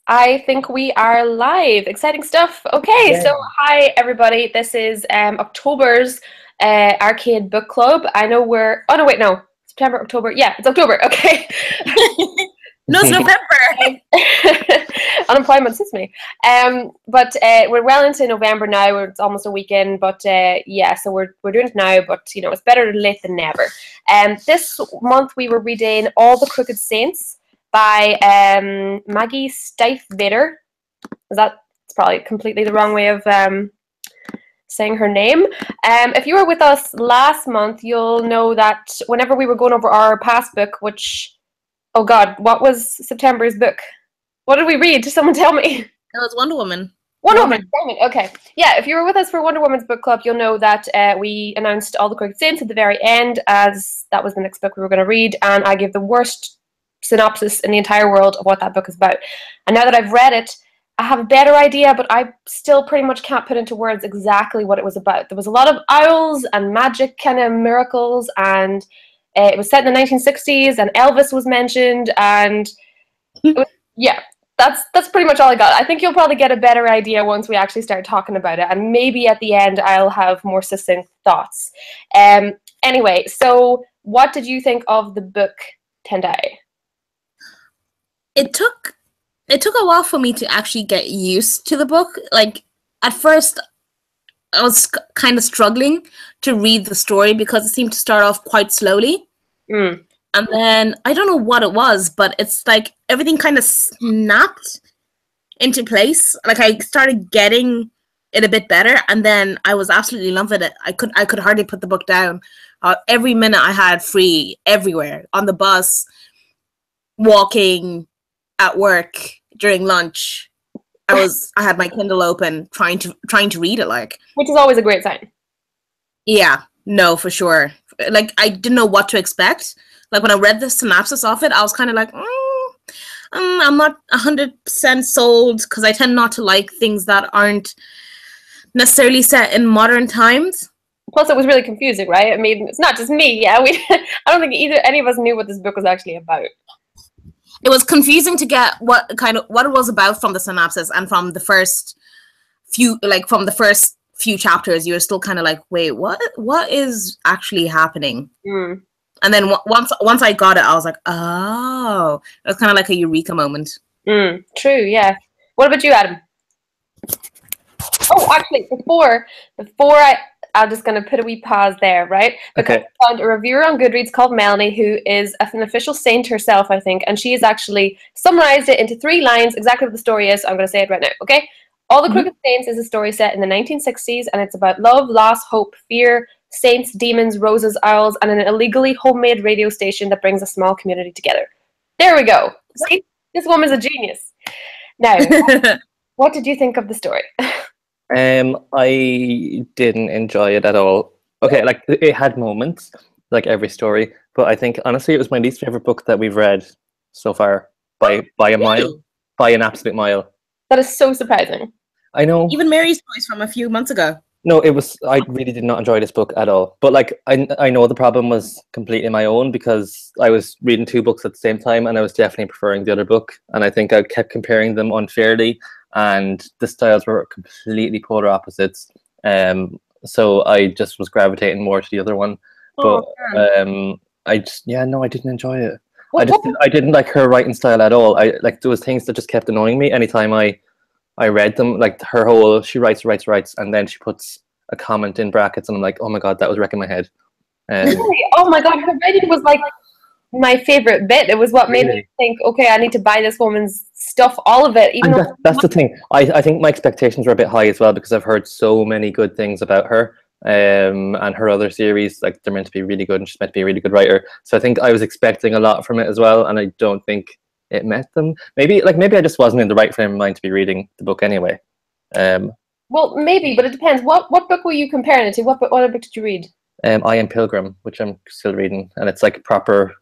I think we are live. Exciting stuff. Okay, Yeah. so hi everybody. This is October's Arcade Book Club. I know we're. Oh no, wait, no. September, October. Yeah, it's October. Okay. No, it's November. Unemployment suits me. But we're well into November now. It's almost a weekend. But yeah, so we're doing it now. But you know, it's better late than never. This month we were reading All the Crooked Saints by Maggie Stiefvater. It's probably completely the wrong way of saying her name. If you were with us last month, you'll know that whenever we were going over our past book, which, oh God, what was September's book? What did we read? Someone tell me. It was Wonder Woman. Wonder Woman. Okay. Yeah, if you were with us for Wonder Woman's book club, you'll know that we announced All the Crooked Saints at the very end, as that was the next book we were going to read, and I gave the worst synopsis in the entire world of what that book is about. And now that I've read it, I have a better idea, but I still pretty much can't put into words exactly what it was about. There was a lot of owls and magic kind of miracles, and it was set in the 1960s, and Elvis was mentioned, and it was, yeah, that's pretty much all I got. I think you'll probably get a better idea once we actually start talking about it, and maybe at the end I'll have more succinct thoughts. Anyway, so what did you think of the book Tendai? It took a while for me to actually get used to the book. Like, at first, I was kind of struggling to read the story because it seemed to start off quite slowly. Mm. And then, I don't know what it was, but it's like everything kind of snapped into place. Like, I started getting it a bit better, and then I was absolutely loving it. I could hardly put the book down. Every minute I had free, everywhere, on the bus, walking, at work, during lunch. I had my Kindle open, trying to read it, like. Which is always a great sign. Yeah, no, for sure. Like, I didn't know what to expect. Like, when I read the synopsis of it, I was kind of like, I'm not 100% sold, because I tend not to like things that aren't necessarily set in modern times. Plus, it was really confusing, right? I mean, it's not just me. Yeah, I don't think any of us knew what this book was actually about. It was confusing to get what it was about from the synopsis, and from the first few chapters, you were still kind of like, wait, what is actually happening? Mm. And then once I got it, I was like, oh, it was kind of like a eureka moment. True, yeah. What about you, Adam? Oh, actually, before I'm just going to put a wee pause there, right? Because Okay. I found a reviewer on Goodreads called Melanie, who is an official saint herself, I think, and she has actually summarized it into 3 lines, exactly what the story is. So I'm going to say it right now, okay? All the Crooked Saints is a story set in the 1960s, and it's about love, loss, hope, fear, saints, demons, roses, owls, and an illegally homemade radio station that brings a small community together. There we go. See? This woman's a genius. Now, what did you think of the story? I didn't enjoy it at all. Okay, like, it had moments, like every story, but I think honestly it was my least favorite book that we've read so far by a mile, by an absolute mile. That is so surprising. I know. Even Mary's Choice from a few months ago. No, it was. I really did not enjoy this book at all. But like, I know the problem was completely my own, because I was reading 2 books at the same time, and I was definitely preferring the other book. And I think I kept comparing them unfairly, and the styles were completely polar opposites. So I just was gravitating more to the other one. But I didn't enjoy it. I didn't like her writing style at all. There was things that just kept annoying me anytime I read them. Like, her whole, she writes, and then she puts a comment in brackets, and I'm like, oh my god, that was wrecking my head. Really? Oh my god, her writing was like my favorite bit. It was what made me think, okay, I need to buy this woman's stuff, all of it. Even that's the thing. I think my expectations were a bit high as well, because I've heard so many good things about her. And her other series, like, they're meant to be really good, and she's meant to be a really good writer. So I think I was expecting a lot from it as well, and I don't think it met them. Maybe I just wasn't in the right frame of mind to be reading the book anyway. Well, maybe, but it depends. What book were you comparing it to? What other book did you read? I Am Pilgrim, which I'm still reading, and it's like a proper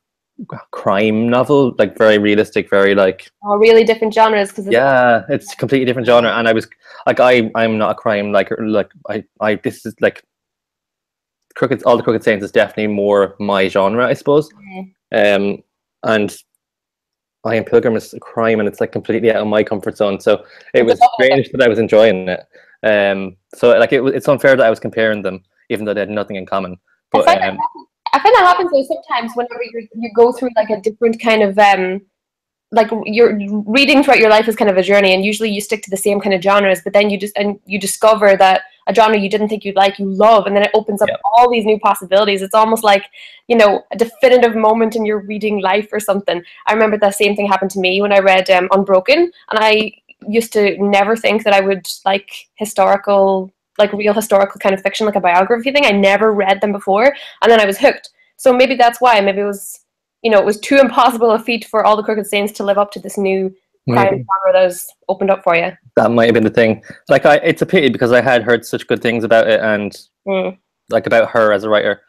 crime novel, like very realistic, very like. Oh, really different genres, because it's a completely different genre, and I was like, I'm not a crime like this is like All the Crooked Saints is definitely more my genre, I suppose. And I Am Pilgrim is a crime, and it's like completely out of my comfort zone. So it was strange that I was enjoying it. So like it's unfair that I was comparing them, even though they had nothing in common. But I find that happens though sometimes whenever you go through like a different kind of like you're reading throughout your life is kind of a journey, and usually you stick to the same kind of genres, but then you discover that a genre you didn't think you'd like, you love, and then it opens up all these new possibilities. It's almost like, you know, a definitive moment in your reading life or something. I remember that same thing happened to me when I read Unbroken, and I used to never think that I would like historical, like real historical kind of fiction, like a biography thing. I never read them before, and then I was hooked. So maybe that's why. Maybe it was, you know, it was too impossible a feat for All the Crooked Saints to live up to this new crime genre that was opened up for you. That might have been the thing. Like, it's a pity because I had heard such good things about it, and like about her as a writer.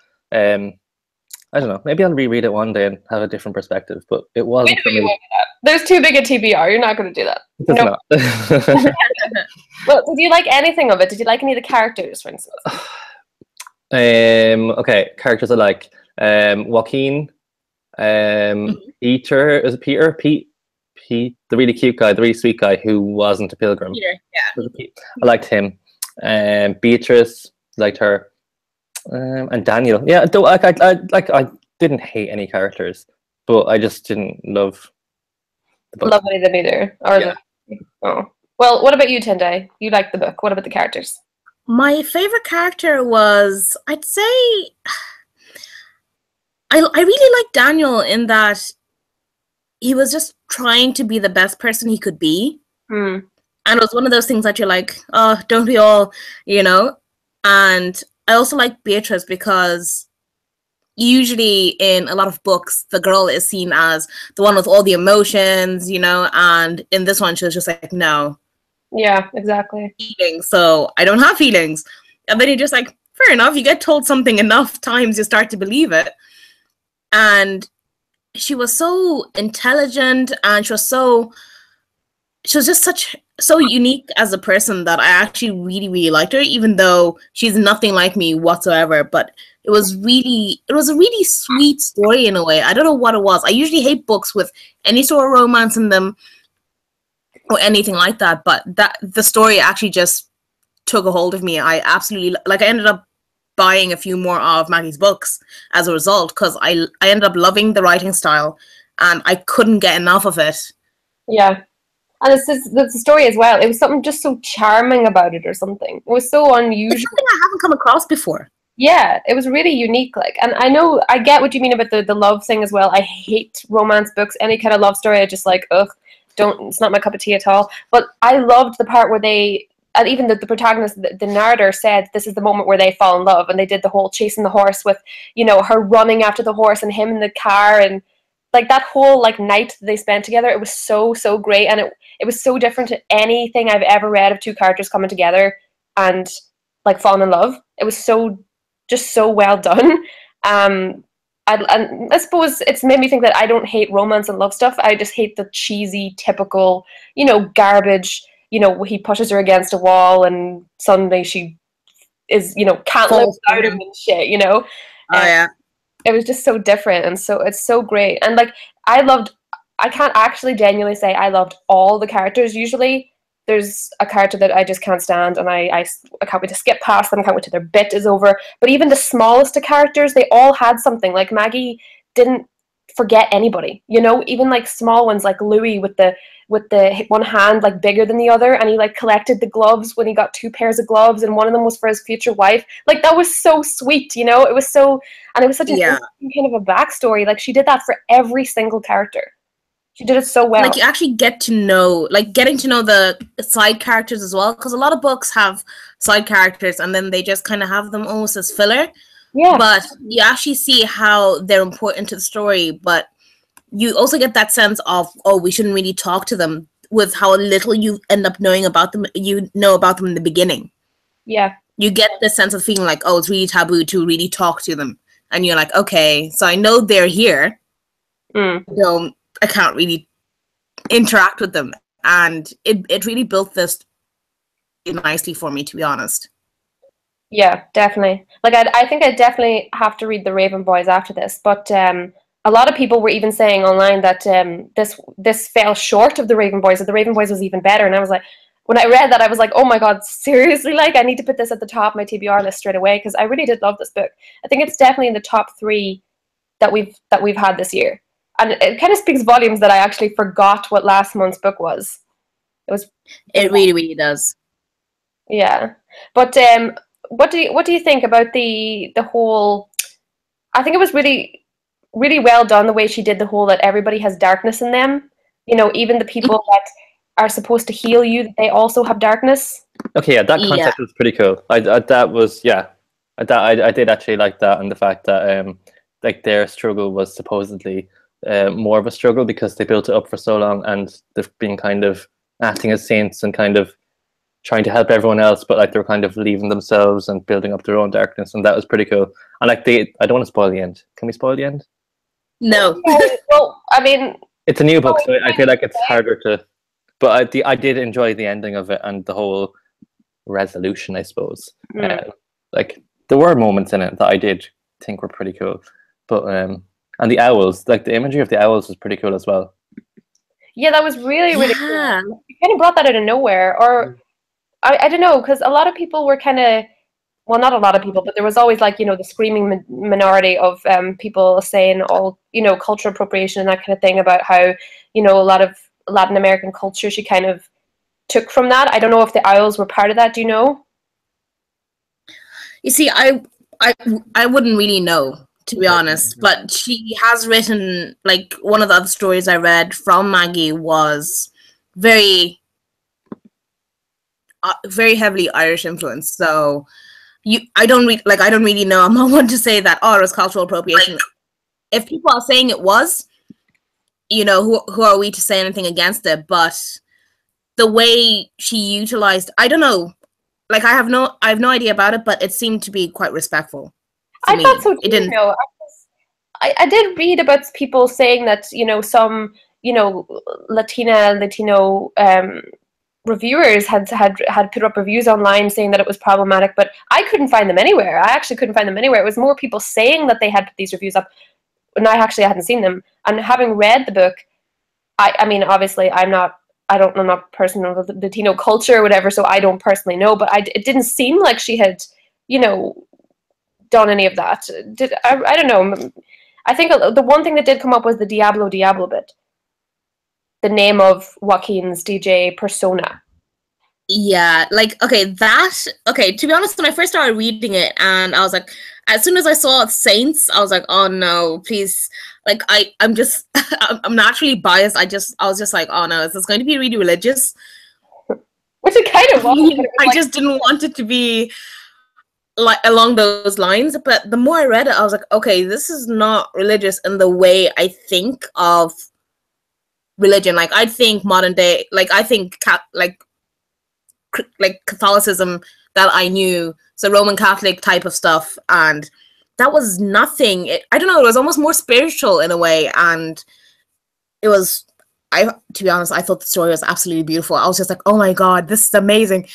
I don't know. Maybe I'll reread it one day and have a different perspective. But it wasn't for me. There's too big a TBR. You're not going to do that. It's not. Well, did you like anything of it? Did you like any of the characters, for instance? Okay, characters I like. Joaquin. Peter, is it Peter? Pete, the really cute guy, the really sweet guy who wasn't a pilgrim. Peter, yeah. I liked him. Beatrice, liked her. And Daniel, yeah. Though I didn't hate any characters, but I just didn't love the book. Love any of them either. Oh. Well, what about you, Tendai? You liked the book. What about the characters? My favorite character was, I'd say, I really like Daniel in that he was just trying to be the best person he could be. And it was one of those things that you're like, oh, don't we all, you know? And I also like Beatrice because usually in a lot of books, the girl is seen as the one with all the emotions, you know? And in this one, she was just like, no. Yeah, exactly. Feelings, so I don't have feelings. And then you're just like, fair enough, you get told something enough times, you start to believe it. And she was so intelligent, and she was just so unique as a person that I actually really, really liked her, even though she's nothing like me whatsoever. But it was a really sweet story in a way. I don't know what it was. I usually hate books with any sort of romance in them or anything like that, but the story actually just took a hold of me. I absolutely, like, I ended up buying a few more of Maggie's books as a result, because I ended up loving the writing style, and I couldn't get enough of it. Yeah. And it's the story as well. It was something just so charming about it or something. It was so unusual. It's something I haven't come across before. Yeah, it was really unique. Like, and I get what you mean about the love thing as well. I hate romance books. Any kind of love story, I just like, it's not my cup of tea at all. But I loved the part where and even the protagonist, the narrator, said this is the moment where they fall in love, and they did the whole chasing the horse with, you know, her running after the horse and him in the car, and like that whole like night that they spent together. It was so great, and it was so different to anything I've ever read of two characters coming together and like falling in love. It was just so well done. And I suppose it's made me think that I don't hate romance and love stuff. I just hate the cheesy, typical, you know, garbage. You know, he pushes her against a wall and suddenly she is, you know, can't live without him and shit, you know? Yeah. It was just so different, and so it's so great. And like, I can't actually genuinely say I loved all the characters. Usually there's a character that I just can't stand, and I can't wait to skip past them, I can't wait till their bit is over. But even the smallest of characters, they all had something. Like, Maggie didn't forget anybody, you know, even like small ones like Louis with the one hand like bigger than the other, and he like collected the gloves when he got 2 pairs of gloves, and one of them was for his future wife. Like, that was so sweet, you know. It was so, and it was such a kind of a backstory. Like, she did that for every single character. She did it so well. Like, you actually get to know, like, getting to know the side characters as well, because a lot of books have side characters and then they just kind of have them almost as filler. Yeah. But you actually see how they're important to the story, but you also get that sense of, oh, we shouldn't really talk to them, with how little you end up knowing about them. You know about them in the beginning. Yeah. You get the sense of feeling like, oh, it's really taboo to really talk to them. And you're like, okay, so I know they're here. So I can't really interact with them. And it really built this nicely for me, to be honest. Yeah, definitely. Like, I think I definitely have to read The Raven Boys after this, but a lot of people were even saying online that this fell short of the Raven Boys, that the Raven Boys was even better. And I was like, when I read that, I was like, oh my god, seriously? Like, I need to put this at the top of my TBR list straight away, because I really did love this book. I think it's definitely in the top 3 that we've had this year. And it kind of speaks volumes that I actually forgot what last month's book was. It really, really does. Yeah. But what do you think about the whole, I think it was really, really well done the way she did the whole that everybody has darkness in them. You know, even the people that are supposed to heal you, they also have darkness. Okay, yeah, that concept was pretty cool. I did actually like that, and the fact that like their struggle was supposedly more of a struggle because they built it up for so long, and they've been kind of acting as saints and kind of trying to help everyone else, but like they're kind of leaving themselves and building up their own darkness, and that was pretty cool. And like I don't want to spoil the end. Can we spoil the end? No. Well, I mean, it's a new book, so I feel like it's harder to. But I did enjoy the ending of it and the whole resolution, I suppose. Like there were moments in it that I did think were pretty cool, but and the owls, like the imagery of the owls was pretty cool as well. Yeah, that was really, really cool. You kind of brought that out of nowhere, or I don't know, because a lot of people were kind of, well, not a lot of people, but there was always like, you know, the screaming minority of people saying all, you know, cultural appropriation and that kind of thing about how, you know, a lot of Latin American culture she kind of took from that. I don't know if the owls were part of that. Do you know? You see, I wouldn't really know, to be honest, but she has written, like, one of the other stories I read from Maggie was very heavily Irish influenced. So I don't really know. I'm not one to say that, oh, it was cultural appropriation. If people are saying it was, you know, who are we to say anything against it? But the way she utilized, I don't know. Like, I have no idea about it, but it seemed to be quite respectful. I thought so too. It didn't. I did read about people saying that, you know, some, you know, Latino reviewers had put up reviews online saying that it was problematic, but I couldn't find them anywhere. I actually couldn't find them anywhere. It was more people saying that they had put these reviews up, and I actually hadn't seen them. And having read the book, I mean, obviously, I'm not a person of the Latino culture or whatever, so I don't personally know, but it didn't seem like she had, you know, done any of that. I don't know. I think the one thing that did come up was the Diablo bit. The name of Joaquin's DJ persona. Yeah, like, to be honest, when I first started reading it, and I was like, as soon as I saw Saints, I was like, oh no, please. Like, I'm just, I'm naturally biased. I was just like, oh no, is this going to be really religious? Which it kind of was. I just didn't want it to be like along those lines. But the more I read it, I was like, okay, this is not religious in the way I think of religion. Like, I think modern day, like, I think like Catholicism that I knew, so Roman Catholic type of stuff, and that was nothing. I don't know, it was almost more spiritual in a way, and it was, to be honest, I thought the story was absolutely beautiful. I was just like, oh my god, this is amazing.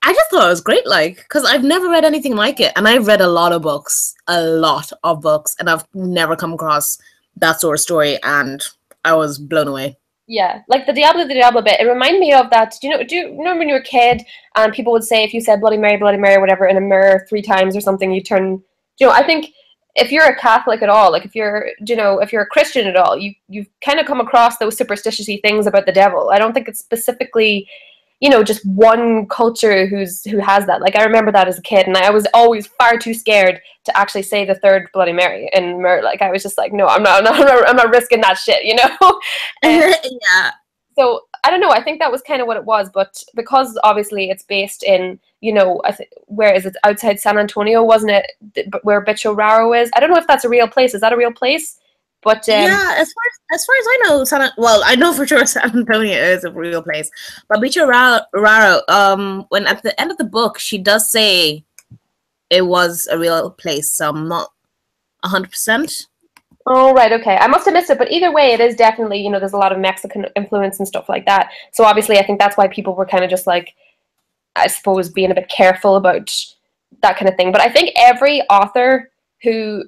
I just thought it was great, like, because I've never read anything like it, and I've read a lot of books, and I've never come across that sort of story, and I was blown away. Yeah, like the Diablo bit, it reminded me of that. Do you remember when you were a kid and people would say if you said Bloody Mary, whatever, in a mirror 3 times or something, you turn, you know, I think if you're a Catholic at all, like if you're a Christian at all, you've kind of come across those superstitious-y things about the devil. I don't think it's specifically, you know, just one culture who has that. Like, I remember that as a kid, and I was always far too scared to actually say the 3rd Bloody Mary. And like, I was just like, no, I'm not risking that shit, you know. Yeah. So I don't know. I think that was kind of what it was, but because obviously it's based in, you know, where is it, outside San Antonio, wasn't it? Where Bicho Raro is. I don't know if that's a real place. Is that a real place? But yeah, as far as I know, I know for sure San Antonio is a real place. But Bicho Raro, when at the end of the book, she does say it was a real place. So I'm not 100%. Oh, right, okay. I must have missed it, but either way, it is definitely, you know, there's a lot of Mexican influence and stuff like that. So obviously, I think that's why people were kind of just like, I suppose, being a bit careful about that kind of thing. But I think every author who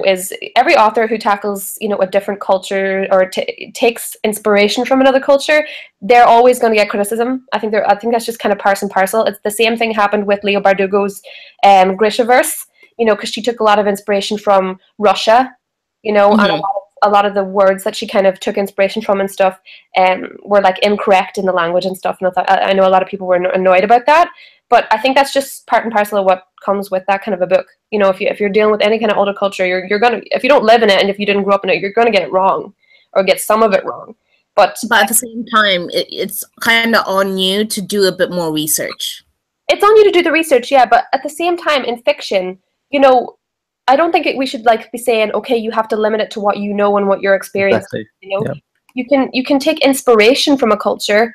is every author who tackles, a different culture or takes inspiration from another culture, they're always going to get criticism. I think that's just kind of part and parcel. It's the same thing happened with Leo Bardugo's Grishaverse, because she took a lot of inspiration from Russia, and a lot of the words that she kind of took inspiration from and stuff were like incorrect in the language and stuff. And I know a lot of people were annoyed about that. But I think that's just part and parcel of what comes with that kind of a book. If you're dealing with any kind of older culture, you're gonna, if you don't live in it and if you didn't grow up in it, you're gonna get it wrong or get some of it wrong. But at the same time, it's kind of on you to do a bit more research. It's on you to do the research, yeah. But at the same time, in fiction, I don't think we should be saying, okay, you have to limit it to what you know and what you're experiencing. Exactly. Yeah. You can take inspiration from a culture.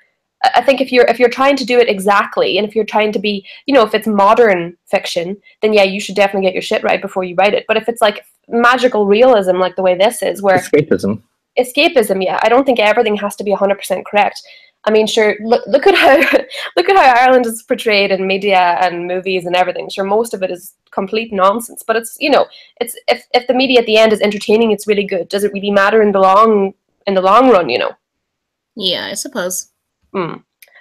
I think if you're trying to do it exactly, and if you're trying to be, if it's modern fiction, then yeah, you should definitely get your shit right before you write it. But if it's like magical realism, like the way this is, where escapism, yeah, I don't think everything has to be 100% correct. I mean, sure, look at how Ireland is portrayed in media and movies and everything. Sure, most of it is complete nonsense. But it's it's if the media at the end is entertaining, it's really good. Does it really matter in the long run? Yeah, I suppose.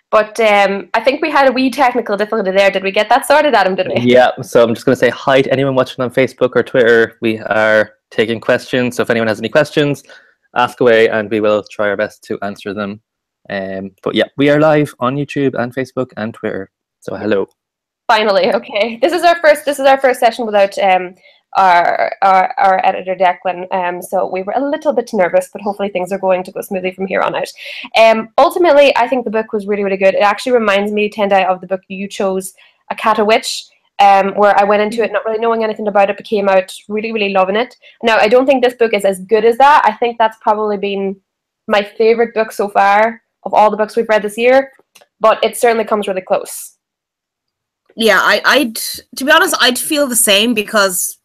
But I think we had a wee technical difficulty there. Did we get that sorted, Adam? Did we? Yeah. So I'm just going to say hi to anyone watching on Facebook or Twitter. We are taking questions. So if anyone has any questions, ask away, and we will try our best to answer them. But yeah, we are live on YouTube and Facebook and Twitter. So hello. Finally, okay. This is our first session without our editor Declan. So we were a little bit nervous, but hopefully things are going to go smoothly from here on out. Ultimately, I think the book was really, really good. It actually reminds me, Tendai, of the book you chose, A Cat a Witch, where I went into it not really knowing anything about it, but came out really, really loving it. Now, I don't think this book is as good as that. I think that's probably been my favorite book so far of all the books we've read this year, but it certainly comes really close. Yeah, I'd to be honest, I'd feel the same because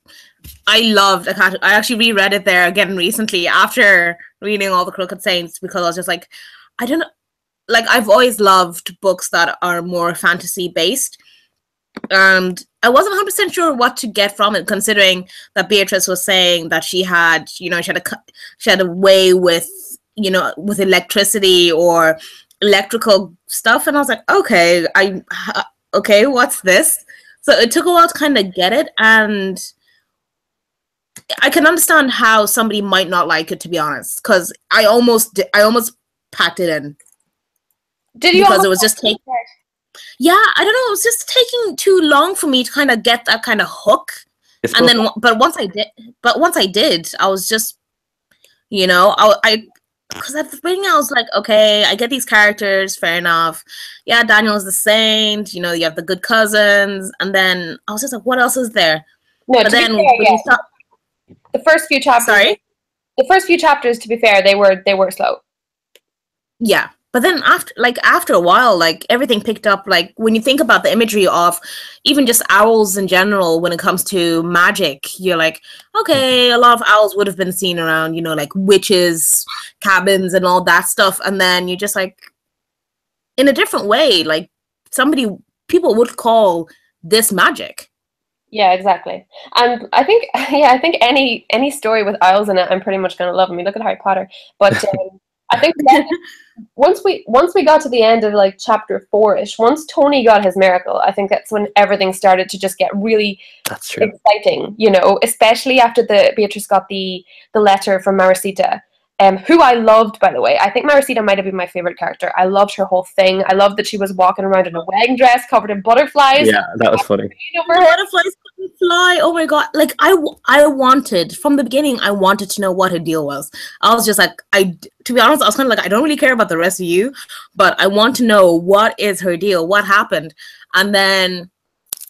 I loved A Cat. I actually reread it there again recently after reading all the Crooked Saints, because I was just like, I don't know, I've always loved books that are more fantasy based, and I wasn't 100% sure what to get from it, considering that Beatrice was saying that she had a way with with electricity or electrical stuff, and I was like, okay, what's this? So it took a while to kind of get it, and I can understand how somebody might not like it, to be honest, because I almost packed it in. Did you? Because it was just taking. Yeah, I don't know. It was just taking too long for me to kind of get that kind of hook, and then, but once I did, I was just, because at the beginning I was like, okay, I get these characters, fair enough. Yeah, Daniel's the saint, you have the good cousins, and then I was just like, what else is there? No, but then the first few chapters. Sorry? The first few chapters, to be fair, they were slow. Yeah. But then after a while, everything picked up. When you think about the imagery of even just owls in general, when it comes to magic, you're like, okay, a lot of owls would have been seen around, witches, cabins and all that stuff. And then you just in a different way, people would call this magic. Yeah, exactly. And I think any story with owls in it, I'm pretty much going to love. I mean, look at Harry Potter. But I think once we got to the end of chapter 4-ish, once Tony got his miracle, I think that's when everything started to just get really exciting, especially after Beatrice got the letter from Marisita, who I loved, by the way. I think Marisita might have been my favorite character. I loved her whole thing. I loved that she was walking around in a wedding dress covered in butterflies. Yeah, that was funny. Butterflies couldn't fly. Oh my god! I wanted from the beginning. I wanted to know what her deal was. I was just to be honest, I was kind of I don't really care about the rest of you, but I want to know what is her deal, what happened, and then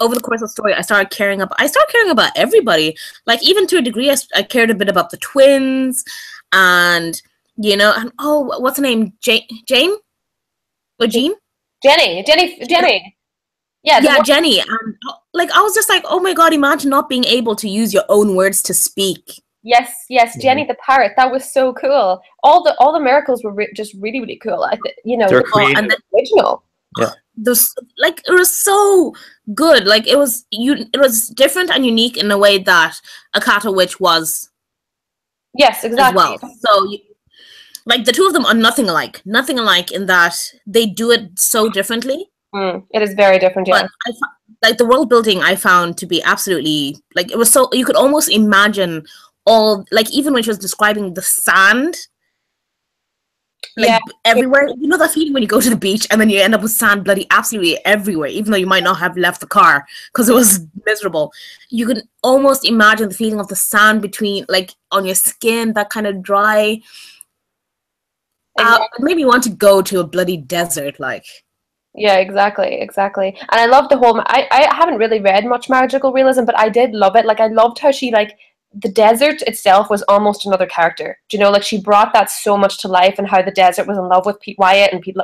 over the course of the story, I started caring about everybody. Even to a degree, I cared a bit about the twins. And and what's her name? Jane? Or Jean? Jenny. Yeah, Jenny. And I was just oh my god, imagine not being able to use your own words to speak. Yes, Jenny the parrot. That was so cool. All the miracles were just really, really cool. They're and the original. Those, like, it was so good. Like, it was different and unique in a way that Akata Witch was. Yes, exactly. As well. So, like, the two of them are nothing alike in that they do it so differently. It is very different, yeah. But like, the world building I found to be absolutely, like, it was so, you could almost imagine all, like, even when she was describing the sand, like, everywhere. You know that feeling when you go to the beach and then you end up with sand bloody absolutely everywhere, even though you might not have left the car because it was miserable. You can almost imagine the feeling of the sand between, like, on your skin, that kind of dry. It made me want to go to a bloody desert, like. Yeah, exactly. And I love the whole. I haven't really read much magical realism, but I did love it. Like, I loved how she, like, the desert itself was almost another character. Do you know, like, she brought that so much to life, and how the desert was in love with Pete Wyatt, and Pete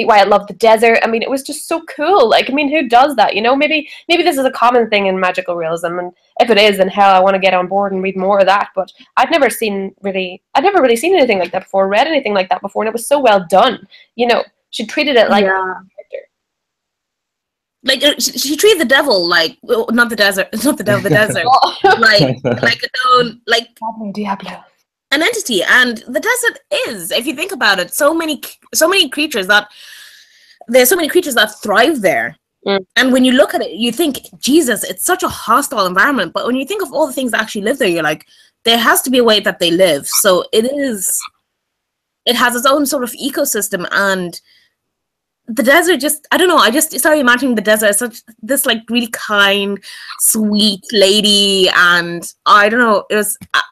Wyatt loved the desert. I mean, it was just so cool. Like, I mean, who does that? You know, maybe this is a common thing in magical realism, and if it is, then hell, I want to get on board and read more of that. But I'd never really seen anything like that before, read anything like that before, and it was so well done. You know, she treated it like a character. Like, she treated the devil like, well, not the desert, the desert, like its own, like, Diablo, an entity. And the desert is, if you think about it, so many creatures that thrive there. And when you look at it, you think, Jesus, it's such a hostile environment. But when you think of all the things that actually live there, you're like, there has to be a way that they live. So it has its own sort of ecosystem. And the desert, just, I don't know, I just started imagining the desert as such this, like, really kind, sweet lady, and I don't know,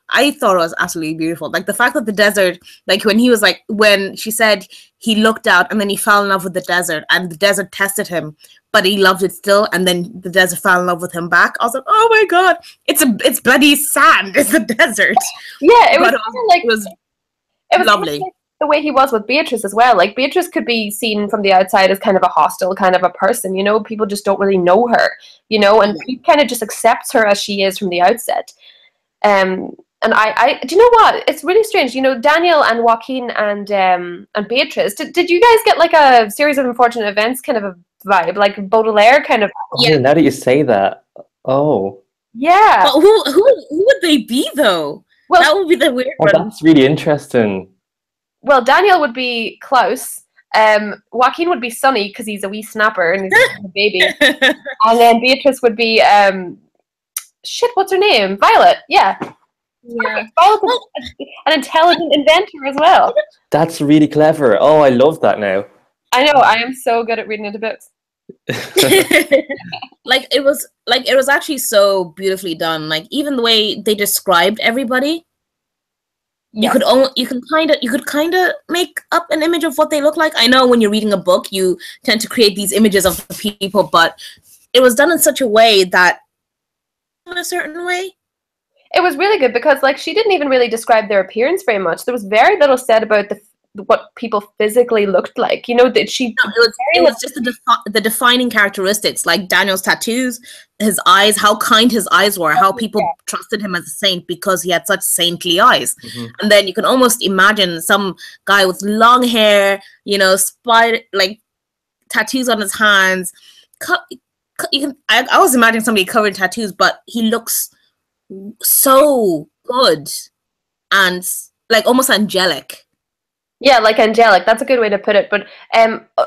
I thought it was absolutely beautiful. Like, the fact that the desert, like, when she said he looked out and then he fell in love with the desert, and the desert tested him, but he loved it still, and then the desert fell in love with him back. I was like, oh my god, it's bloody sand, it's the desert. Yeah, it was lovely. The way he was with Beatrice as well. Like, Beatrice could be seen from the outside as kind of a hostile kind of a person, you know, people just don't really know her, you know, and he kind of just accepts her as she is from the outset. And I do you know what? It's really strange. You know, Daniel and Joaquin and Beatrice, did you guys get, like, a series of unfortunate events kind of a vibe, like Baudelaire kind of? Yeah, now that you say that. Oh. Yeah. But who would they be, though? Well, that would be the weird one. That's really interesting. Well, Daniel would be Klaus. Joaquin would be Sonny because he's a wee snapper and he's a baby. And then Beatrice would be what's her name? Violet. Yeah. Violet, an intelligent inventor as well. That's really clever. Oh, I love that now. I know. I am so good at reading into books. Like, it was actually so beautifully done. Like, even the way they described everybody. You could kind of make up an image of what they look like. I know when you're reading a book, you tend to create these images of the people, but it was done in such a way that, in a certain way, it was really good because, like, she didn't even really describe their appearance very much. There was very little said about what people physically looked like. You know, that it was just the defining characteristics, like Daniel's tattoos, his eyes, how kind his eyes were, how people trusted him as a saint because he had such saintly eyes. And then you can almost imagine some guy with long hair, you know, like tattoos on his hands. I was imagining somebody covered in tattoos, but he looks so good and, like, almost angelic. Yeah, like angelic. That's a good way to put it. But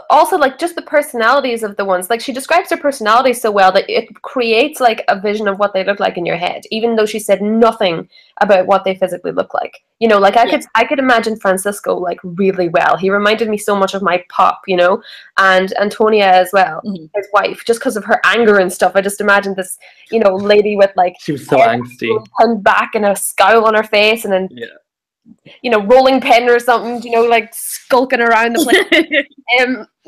also, like, just the personalities of the ones. Like, she describes their personalities so well that it creates, like, a vision of what they look like in your head, even though she said nothing about what they physically look like. You know, like, I could imagine Francisco, like, really well. He reminded me so much of my pop, you know, and Antonia as well, his wife, just because of her anger and stuff. I just imagined this, you know, lady with, like, she was so angsty, turned back and a scowl on her face, and then you know, rolling pin or something, you know, like skulking around the place.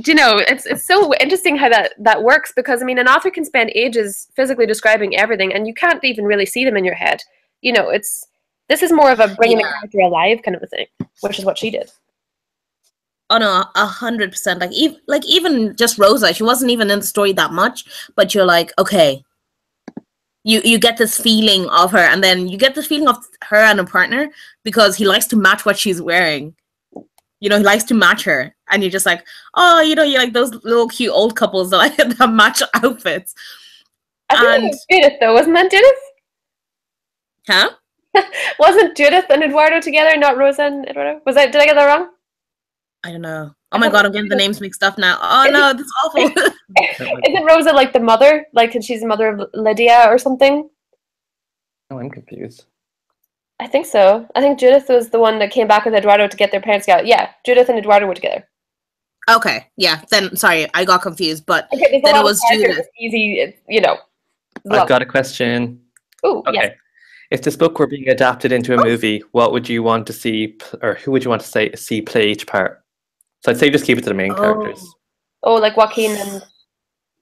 Do you know, it's so interesting how that works, because I mean, an author can spend ages physically describing everything and you can't even really see them in your head. You know, this is more of a bringing the character alive kind of a thing, which is what she did. Oh no, 100%. Like even just Rosa, she wasn't even in the story that much, but you're like, okay, you get this feeling of her, and then you get this feeling of her and a partner because he likes to match what she's wearing. You know, he likes to match her, and you're just like, oh, you know, you like those little cute old couples that that match outfits. I think it was Judith, though. Wasn't that Judith? Huh? Wasn't Judith and Eduardo together, not Rosa and Eduardo? Did I get that wrong? I don't know. Oh my god, I'm getting the names mixed up now. Oh no, that's awful. Isn't Rosa like the mother? Like, and she's the mother of Lydia or something? Oh, I'm confused. I think so. I think Judith was the one that came back with Eduardo to get their parents together. Yeah, Judith and Eduardo were together. Okay, yeah. Then sorry, I got confused, but Okay, then it was Judith. Easy, you know. I've got a question. Oh, okay. yes. If this book were being adapted into a movie, what would you want to see, or who would you want to see play each part? So I'd say just keep it to the main characters. Oh, like Joaquin and...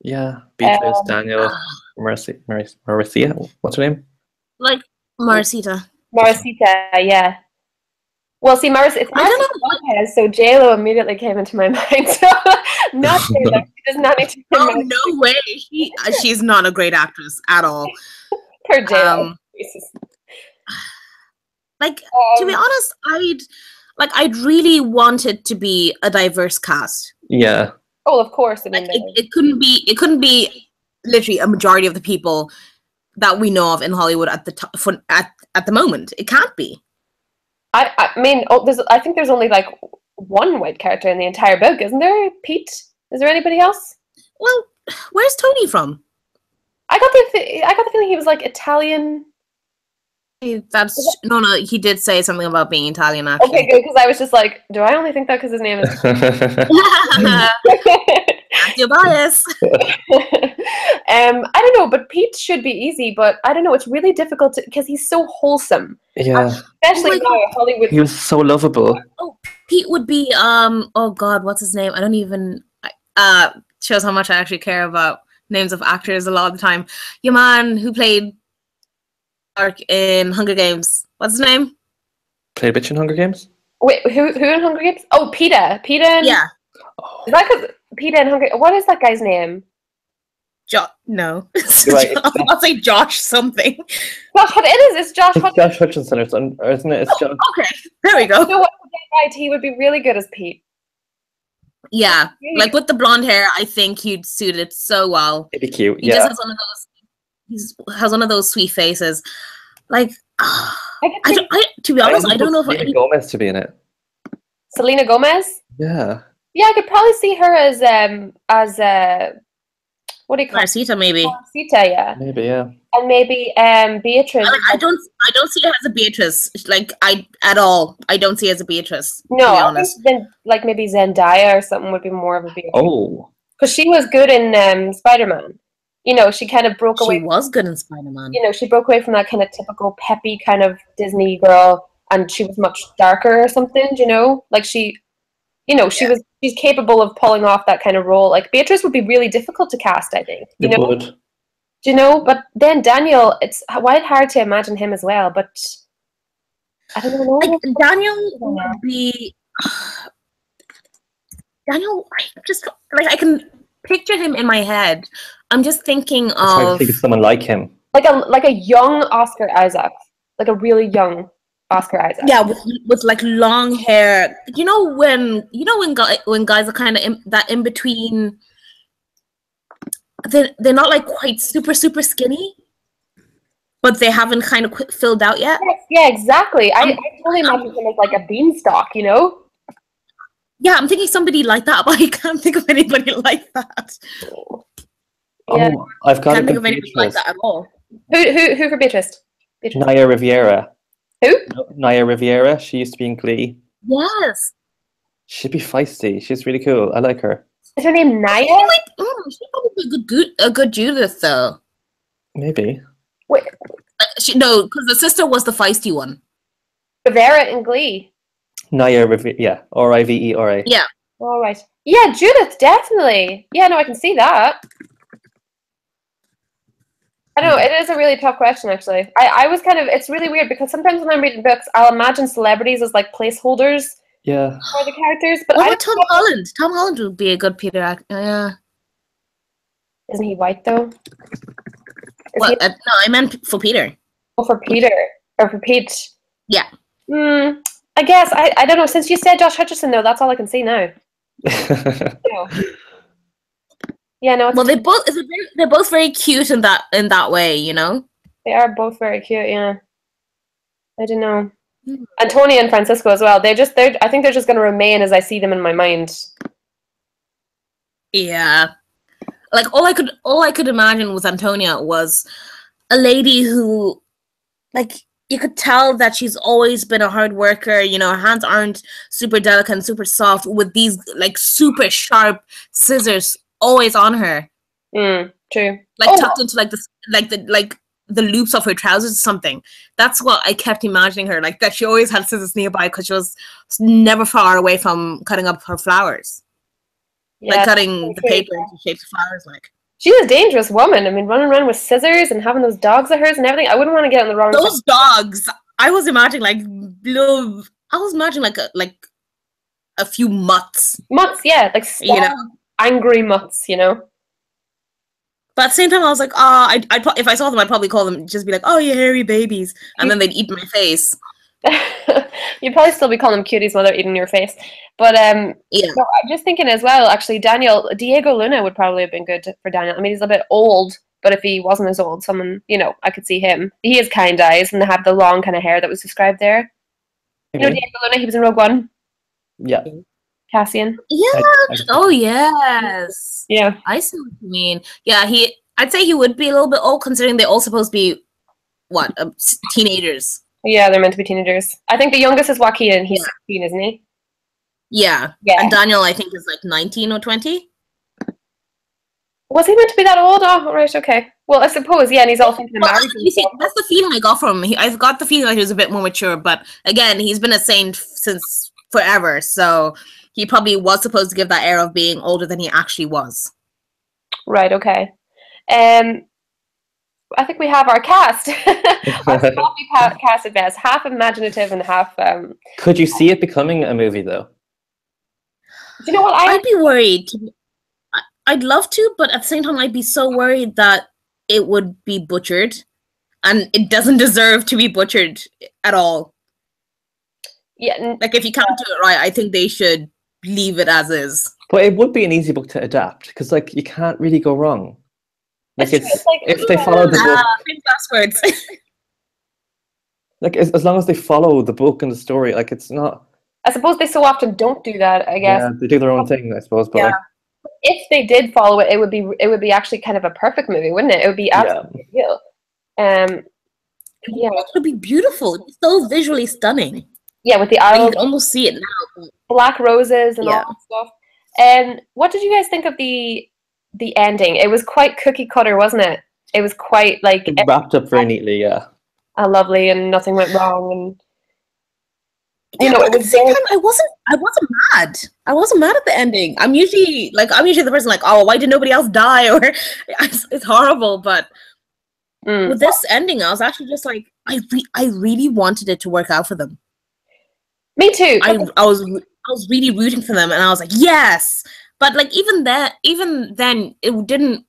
Yeah, Beatrice, Daniel, Marcia, what's her name? Like Maricita. Maricita, yeah. Well, see, it's I don't know. Lopez, so J-Lo immediately came into my mind. So not J-Lo. She does not need to... Oh, no way. She's not a great actress at all. Poor J-Lo. Like, to be honest, I'd really want it to be a diverse cast. Yeah. Oh, of course. I mean, like, it couldn't be literally a majority of the people that we know of in Hollywood at the moment. It can't be. I mean, I think there's only like one white character in the entire book, isn't there? Pete? Is there anybody else? Well, where's Tony from? I got the feeling he was like Italian. No. He did say something about being Italian. Actually. Okay, good, because I was just like, do I only think that because his name is? Your bias. I don't know, but Pete should be easy, but I don't know. It's really difficult because he's so wholesome. Yeah, especially now in Hollywood. He was so lovable. Oh, Pete would be oh god, what's his name? I don't even. Shows how much I actually care about names of actors a lot of the time. Your man who played Dark in Hunger Games. What's his name? Played a bitch in Hunger Games? Wait, who in Hunger Games? Oh, Peeta. Yeah. Is that because Peeta in Hunger? What is that guy's name? No. Right. I'll say Josh something. Josh, what it is? It's Josh. It's Josh Hutcherson or isn't it? It's Josh. Okay, there we go. You know what? Right, he would be really good as Pete. Yeah, like with the blonde hair, I think he'd suit it so well. It'd be cute. He just has one of those. He has one of those sweet faces. Like, to be honest, I don't know if Selena Gomez to be in it. Selena Gomez. Yeah. Yeah, I could probably see her as what do you call Marcita, maybe. Marcita, yeah. Maybe, yeah. And maybe Beatrice. I don't see her as a Beatrice. Like I don't see her as a Beatrice. No, to be honest. Then like maybe Zendaya or something would be more of a Beatrice. Oh. Because she was good in Spider-Man. You know, she kind of broke away. She was good in Spider-Man. You know, she broke away from that kind of typical peppy kind of Disney girl, and she was much darker or something. You know, like she. You know, she's capable of pulling off that kind of role. Like Beatrice would be really difficult to cast, I think. It would. Do you know? But then Daniel, it's quite hard to imagine him as well. But I don't know. Like, Daniel would be. Daniel, I can picture him in my head. I'm just thinking of. Trying to think of someone like him. Like a young Oscar Isaac, like a really young Oscar Isaac. Yeah, with like long hair. You know when guys are kind of in between. They're not like quite super skinny, but they haven't kind of filled out yet. Yeah, exactly. I totally imagine him as like a beanstalk, you know? Yeah, I'm thinking somebody like that, but I can't think of anybody like that. Yeah. Oh, I've got can't think of anybody like that at all. Who for Beatrice? Naya Riviera. Who? Naya Riviera. She used to be in Glee. Yes. She'd be feisty. She's really cool. I like her. Is her name Naya? She'd probably be a good Judith, though. Maybe. Wait. Because the sister was the feisty one. Rivera in Glee. Naya Riviera. Yeah. Rivera. Yeah. All right. Yeah, Judith, definitely. Yeah, no, I can see that. I know, it is a really tough question, actually. I was kind of, it's really weird because sometimes when I'm reading books, I'll imagine celebrities as like placeholders for the characters. But what about Tom Holland? Tom Holland would be a good Peter actor. Yeah. Isn't he white, though? No, I meant for Peter. Oh, for Peter. Or for Pete. Yeah. I guess, I don't know. Since you said Josh Hutcherson, though, that's all I can see now. Yeah. Yeah, no, Well, they're both very cute in that way, you know. they are both very cute. Yeah, I don't know. Hmm. And Tony and Francisco as well. I think they're just going to remain as I see them in my mind. Yeah, like all I could imagine with Antonia was a lady who, like, you could tell that she's always been a hard worker. You know, her hands aren't super delicate and super soft, with these like super sharp scissors always on her, True. like tucked into the loops of her trousers or something. That's what I kept imagining her, like that she always had scissors nearby because she was never far away from cutting up her flowers, Yeah, like cutting the paper into shapes of flowers. Like, she was a dangerous woman. I mean, running around with scissors and having those dogs of hers and everything. I wouldn't want to get on the wrong side. those dogs, I was imagining like little. I was imagining like a few mutts, Mutts, yeah, like small, you know. angry mutts, you know. But at the same time, I was like, if I saw them, I'd probably call them, just be like, oh, you hairy babies, and then they'd eat my face. You'd probably still be calling them cuties while they're eating your face. But Yeah. no, I'm just thinking as well, actually, Diego Luna would probably have been good for Daniel. I mean, he's a bit old, but if he wasn't as old, someone, you know, I could see him. He has kind eyes, and they have the long kind of hair that was described there. You know Diego Luna, he was in Rogue One. Yeah. Cassian. Yeah. Oh, yes. Yeah. I see what you mean. Yeah, I'd say he would be a little bit old, considering they're all supposed to be, teenagers. Yeah, they're meant to be teenagers. I think the youngest is Joaquin, and he's 16, isn't he? Yeah. Yeah. And Daniel, I think, is like 19 or 20. Was he meant to be that old? Oh, right, okay. Well, I suppose, yeah, and he's also thinking of marriage. You see, that's the feeling I got from him. I've got the feeling that he was a bit more mature, but again, he's been a saint since forever, so he probably was supposed to give that air of being older than he actually was. Right, okay. I think we have our cast. Our sloppy cast at best. Half imaginative and half... Could you see it becoming a movie, though? Do you know what? I'd be worried. I'd love to, but at the same time, I'd be so worried that it would be butchered, and it doesn't deserve to be butchered at all. Yeah. Like, if you can't do it right, I think they should leave it as is. But it would be an easy book to adapt, because, like, you can't really go wrong. Like, it's like, if they follow the book... Last words. Like, as long as they follow the book and the story, like, it's not... I suppose they so often don't do that, I guess. Yeah, they do their own thing, I suppose, but, Yeah. like... If they did follow it, it would be actually kind of a perfect movie, wouldn't it? It would be absolutely real. Yeah. It would be beautiful. It'd be so visually stunning. Yeah, with the You island, can almost see it now. black roses and all that stuff. And what did you guys think of the ending? It was quite cookie cutter, wasn't it? It was quite like It wrapped up very neatly, yeah. Lovely, and nothing went wrong, and You know, at the same time, I wasn't mad. I wasn't mad at the ending. I'm usually the person like, oh, why did nobody else die? Or it's horrible. But with this ending, I was actually just like, I really wanted it to work out for them. Me too. I was really rooting for them, and I was like, yes. But like even then, it didn't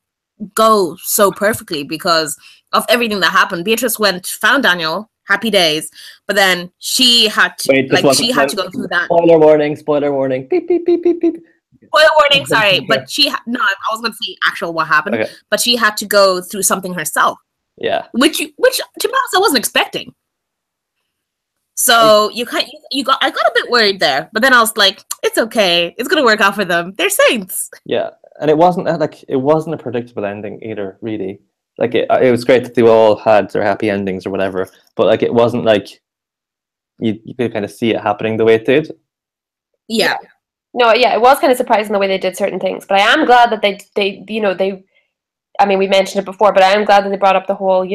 go so perfectly because of everything that happened. Beatrice found Daniel. Happy days, but then she had to to go through that. Spoiler warning, beep, beep, beep, beep, beep. Spoiler warning, sorry, but I was going to say actual what happened, but she had to go through something herself. Yeah, which to be honest, I wasn't expecting. So I got a bit worried there, but then I was like, it's okay, it's gonna work out for them. They're saints. Yeah, and it wasn't a predictable ending either, really. Like, it was great that they all had their happy endings or whatever, but like it wasn't like you could kind of see it happening the way it did. Yeah. No, yeah, it was kind of surprising the way they did certain things, but I am glad that they I mean, we mentioned it before, but I am glad that they brought up the whole,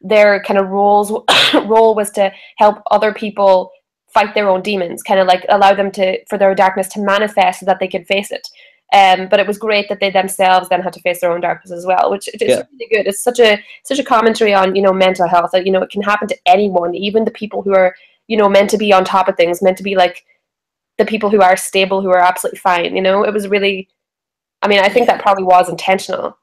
their kind of role was to help other people fight their own demons, kind of like allow them for their darkness to manifest so that they could face it. But it was great that they themselves then had to face their own darkness as well, which is really good. It's such a commentary on, mental health, that, it can happen to anyone, even the people who are, meant to be on top of things, meant to be like the people who are stable, who are absolutely fine. It was really, I mean, I think that probably was intentional.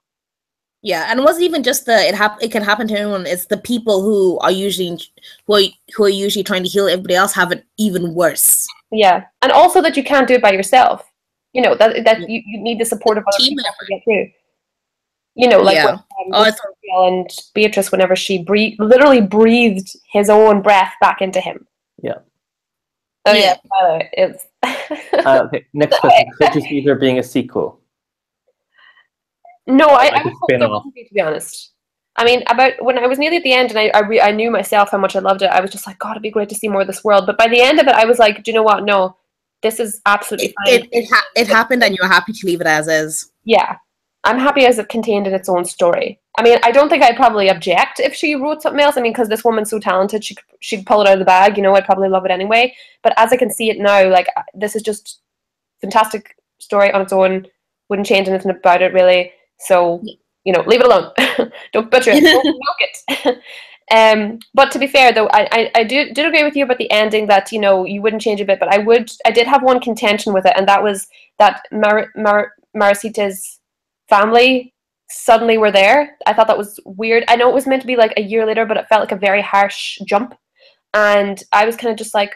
Yeah, and it wasn't even just it can happen to anyone. It's the people who are usually trying to heal everybody else have it even worse. Yeah, and also that you can't do it by yourself. You know, that you need the support of other Team people to get through. You know, like Yeah. with Gabrielle and Beatrice, whenever she literally breathed his own breath back into him. Yeah. Oh yeah, it's okay, next question. Could you see there being a sequel? No, I Like a would hope there spin-off? wouldn't be, to be honest. I mean, about when I was nearly at the end, and I knew myself how much I loved it. I was just like, God, it'd be great to see more of this world. But by the end of it, I was like, do you know what? No, this is absolutely fine. It happened, and you're happy to leave it as is. Yeah, I'm happy as it contained in its own story. I mean, I don't think I'd probably object if she wrote something else. I mean, because this woman's so talented, she'd pull it out of the bag. You know, I'd probably love it anyway. But as I can see it now, like this is just fantastic story on its own. Wouldn't change anything about it really. So you know, leave it alone. Don't butcher it. Don't milk it. But to be fair, though, I did agree with you about the ending that, you know, you wouldn't change a bit, but I did have one contention with it, and that was that Marasita's family suddenly were there. I thought that was weird. I know it was meant to be like a year later, but it felt like a very harsh jump. And I was kind of just like,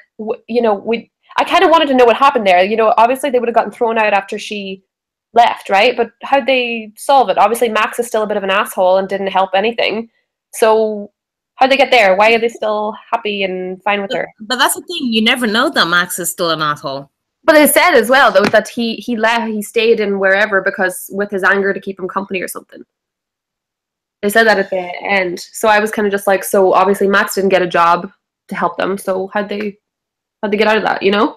you know, I kind of wanted to know what happened there. You know, obviously they would have gotten thrown out after she left, right? But how'd they solve it? Obviously Max is still a bit of an asshole and didn't help anything. So how'd they get there? Why are they still happy and fine with her? But that's the thing, you never know that Max is still an asshole. But they said as well, though, that he left, he stayed in wherever because with his anger to keep him company or something. They said that at the end. So I was kind of just like, so obviously Max didn't get a job to help them. So how'd they get out of that, you know?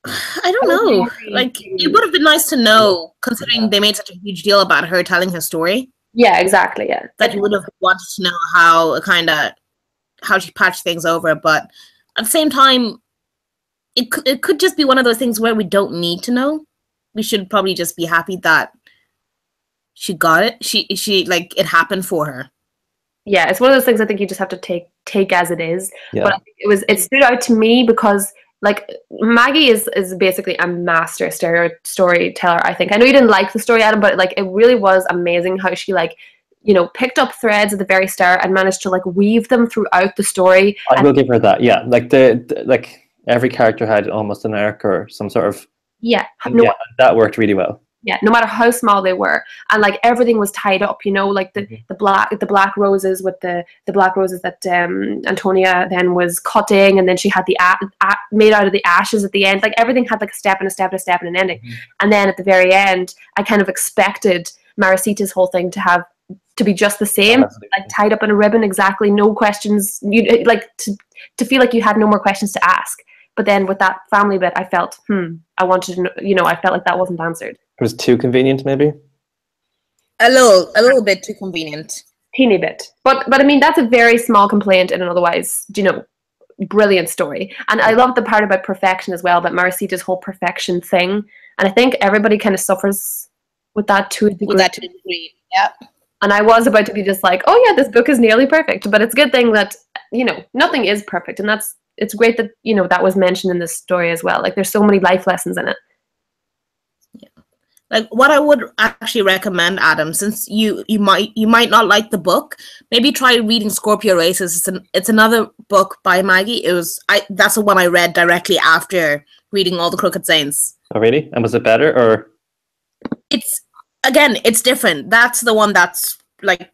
I don't know. Like, it would have been nice to know, considering they made such a huge deal about her telling her story. Yeah, exactly. Yeah, that you would have wanted to know how she patched things over. But at the same time, it could just be one of those things where we don't need to know. We should probably just be happy that she got it. She like it happened for her. Yeah, it's one of those things I think you just have to take as it is. Yeah. But I think it stood out to me because like Maggie is basically a master storyteller, I think. I know you didn't like the story, Adam, but like it really was amazing how she like, you know, picked up threads at the very start and managed to like weave them throughout the story. I will give her that. Yeah, like the like every character had almost an arc or some sort of that worked really well. Yeah, no matter how small they were, and like everything was tied up, you know, like the black roses with the black roses that Antonia then was cutting, and then she had the made out of the ashes at the end. Like everything had like a step and a step and a step and an ending. And then at the very end, I kind of expected Marasita's whole thing to be just the same, like tied up in a ribbon, exactly, no questions. You like to feel like you had no more questions to ask. But then with that family bit, I felt, I wanted to know, you know, I felt like that wasn't answered. It was too convenient, maybe? A little bit too convenient. Teeny bit. But I mean, that's a very small complaint in an otherwise, you know, brilliant story. And I love the part about perfection as well, about Marasita's whole perfection thing. And I think everybody kind of suffers with that to a degree. Yeah. And I was about to be just like, oh yeah, this book is nearly perfect. But it's a good thing that, you know, nothing is perfect. And it's great that, you know, that was mentioned in this story as well. Like there's so many life lessons in it. Like what I would actually recommend, Adam, since you might not like the book, maybe try reading Scorpio Races. It's another book by Maggie. That's the one I read directly after reading All the Crooked Saints. Oh really? And was it better or? It's different. That's the one that's like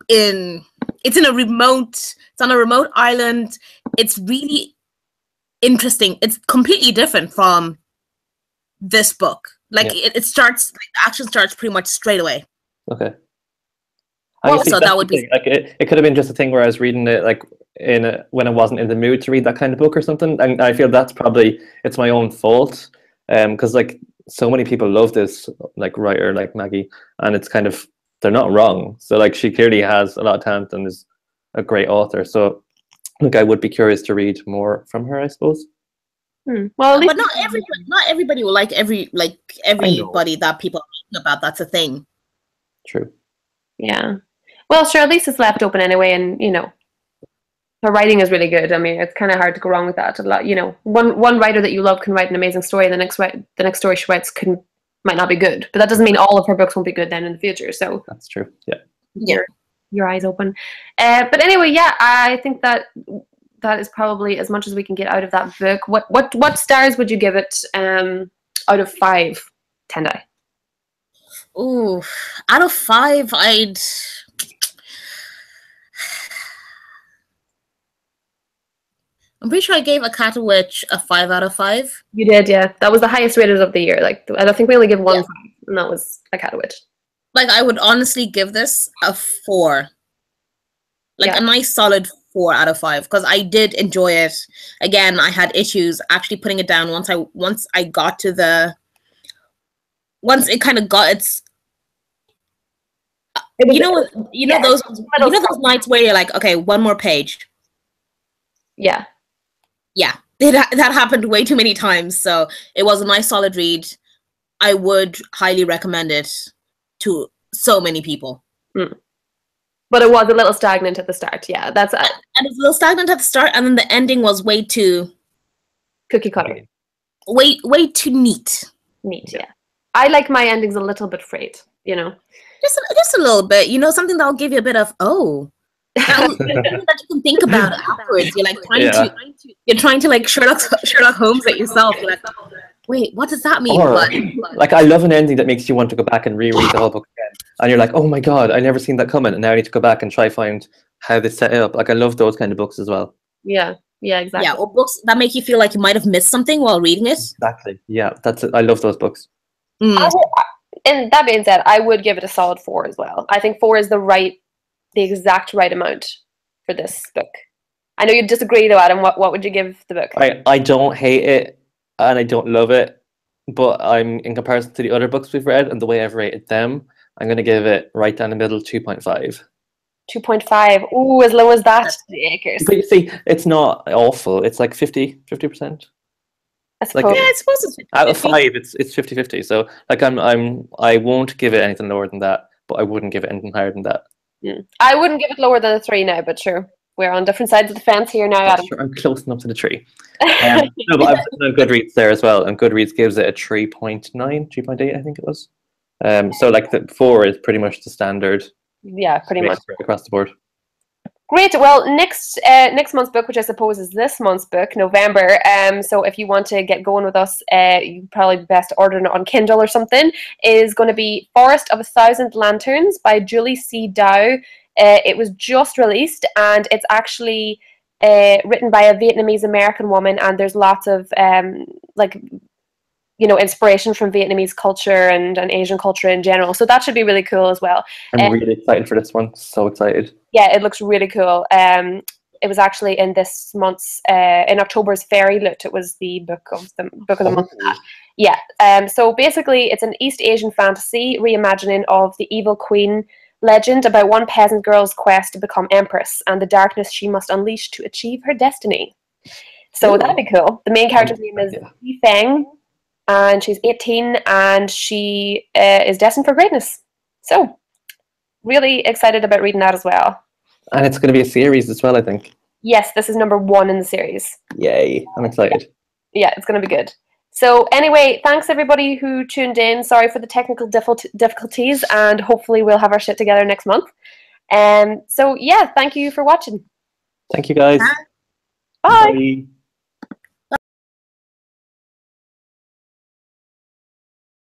it's on a remote island. It's really interesting. It's completely different from this book. Like it starts, like the action starts pretty much straight away. Okay. So that would be like it could have been just a thing where I was reading it like when I wasn't in the mood to read that kind of book or something, and I feel that's probably it's my own fault, because like so many people love this like writer like Maggie, and it's kind of they're not wrong. So like she clearly has a lot of talent and is a great author. So like I would be curious to read more from her, I suppose. Well, but not everybody will like everybody that people are talking about. That's a thing. True. Yeah. Well, sure. At least it's left open anyway, and you know, her writing is really good. I mean, it's kind of hard to go wrong with that. A lot, you know, one writer that you love can write an amazing story, and the next story she writes might not be good. But that doesn't mean all of her books won't be good then in the future. So that's true. Yeah. Your eyes open. But anyway, yeah, I think that that is probably as much as we can get out of that book. What stars would you give it out of 5, Tendai? Ooh, out of 5, I'm pretty sure I gave A Cat a Witch a 5 out of 5. You did, yeah. That was the highest rated of the year. Like, I don't think we only give one 5, and that was A Cat a Witch. Like, I would honestly give this a 4. Like, a nice solid 4 out of 5, because I did enjoy it. Again, I had issues actually putting it down once I got to the... Once it kind of got its... You know those nights where you're like, okay, one more page. Yeah. Yeah, that happened way too many times. So it was a nice solid read. I would highly recommend it to so many people. But it was a little stagnant at the start. Yeah, that's and it was a little stagnant at the start, and then the ending was way too cookie cutter. Way too neat. Yeah. I like my endings a little bit frayed, you know. Just a little bit, you know, something that'll give you a bit of that you can think about afterwards. You're like trying to like Sherlock Holmes it yourself. You're like, wait, what does that mean? Or, like, I love an ending that makes you want to go back and reread the whole book again. And you're like, oh my god, I never seen that coming, and now I need to go back and try find how they set it up. Like, I love those kind of books as well. Yeah, exactly. Yeah, or books that make you feel like you might have missed something while reading it. Exactly. Yeah, that's it. I love those books. And that being said, I would give it a solid 4 as well. I think 4 is the exact right amount for this book. I know you disagree though, Adam. What would you give the book? I don't hate it and I don't love it, but I'm, in comparison to the other books we've read and the way I've rated them, I'm going to give it right down the middle, 2.5. 2.5. Ooh, as low as that. But you see, it's not awful. It's like 50%. I suppose. Like, yeah, I suppose it's 50/50. Out of 5, it's 50-50. So like I won't give it anything lower than that, but I wouldn't give it anything higher than that. I wouldn't give it lower than a 3 now, but sure. We're on different sides of the fence here now, Adam. Sure, I'm close enough to the tree. No, but I've done Goodreads there as well, and Goodreads gives it a 3.9, 3.8, I think it was. So like the 4 is pretty much the standard. Yeah, pretty much across the board. Great. Well, next month's book, which I suppose is this month's book, November. So if you want to get going with us, you probably best order it on Kindle or something. Is going to be Forest of 1,000 Lanterns by Julie C. Dow. It was just released, and it's actually written by a Vietnamese American woman, and there's lots of inspiration from Vietnamese culture and Asian culture in general. So that should be really cool as well. I'm really excited for this one. So excited. Yeah, it looks really cool. It was actually in this month's, in October's Fairy Lit. It was the book of the month. Yeah. So basically, it's an East Asian fantasy reimagining of the evil queen legend about one peasant girl's quest to become empress and the darkness she must unleash to achieve her destiny. So that'd be cool. The main character's name is Yi Feng, and she's 18, and she is destined for greatness. So, really excited about reading that as well. And it's going to be a series as well, I think. Yes, this is number 1 in the series. Yay, I'm excited. Yeah, it's going to be good. So anyway, thanks everybody who tuned in. Sorry for the technical difficulties, and hopefully we'll have our shit together next month. So yeah, thank you for watching. Thank you guys. Bye. Bye.